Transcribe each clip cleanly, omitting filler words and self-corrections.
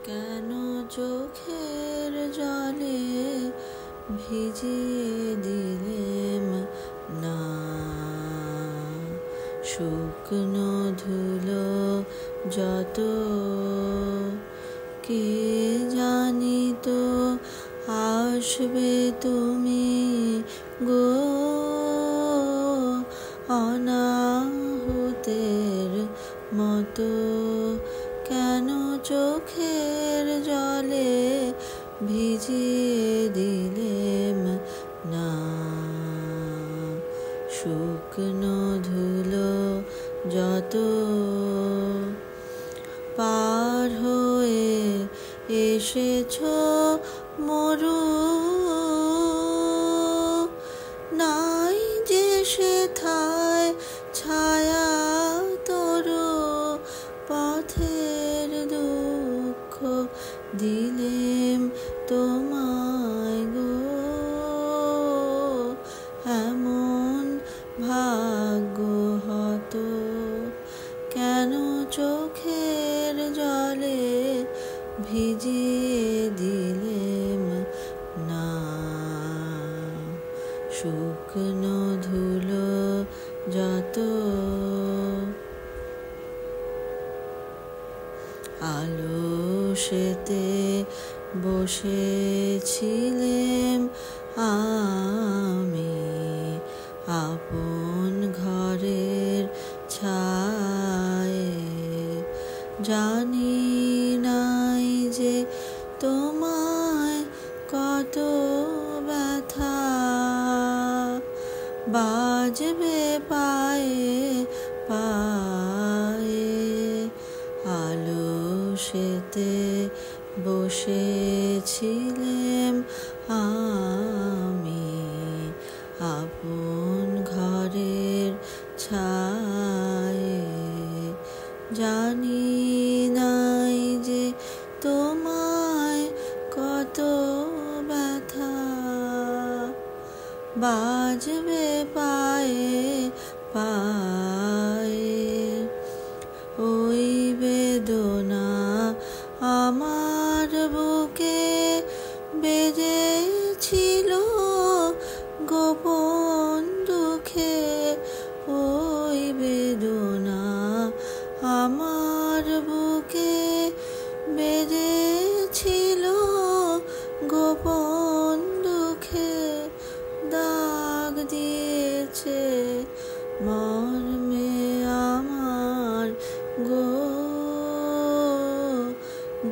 কেন চোখের জলে ভিজিয়ে দিলেম না শুকনো ধুলো যত, কে জানিত আসবে তুমি গো অনাহুতের মতো। কেন চোখের জলে ভিজিয়ে দিলেম না শুকনো ধুলো যত, পার হয়ে এসেছ মরু, নাই যে সেথায় ছায়া তরু, পথের দুঃখ দিলেম তোমায় গো এমন ভাগ্য হতো। কেন চোখের জলে ভিজিয়ে দিলেম না শুকনো ধুলো যত, আলসেতে বসেছিলেম আমি আপন ঘরের ছায়ে, জানি নাই যে তোমায় কত ব্যথা বাজবে পায়ে পায়ে। আলসেতে বসেছিলেম আমি আপন ঘরের ছায়ে, জানি নাই যে তোমায় কত ব্যথা বাজবে পায়ে পায়ে। ওই বেদনা আমার বুকে বেজেছিল গোপন দুঃখে, ওই বেদনা আমার বুকে বেজেছিল গোপন দুঃখে, দাগ দিয়েছে মর্মে আমার গো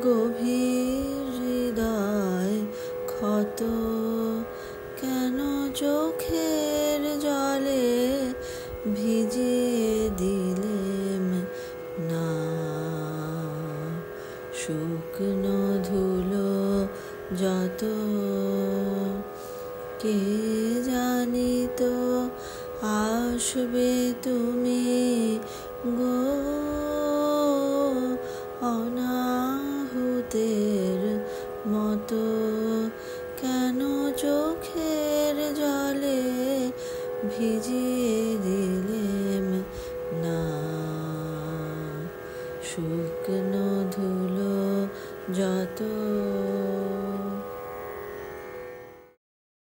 গভীর হৃদয় ক্ষত। কেন চোখের জলে ভিজিয়ে দিলেম না শুকনো ধুলো যত, কে জানিত আসবে তুমি গো অনাহুতের মতো। কেন চোখের জলে ভিজিয়ে দিলেম না শুকনো ধুলো যত।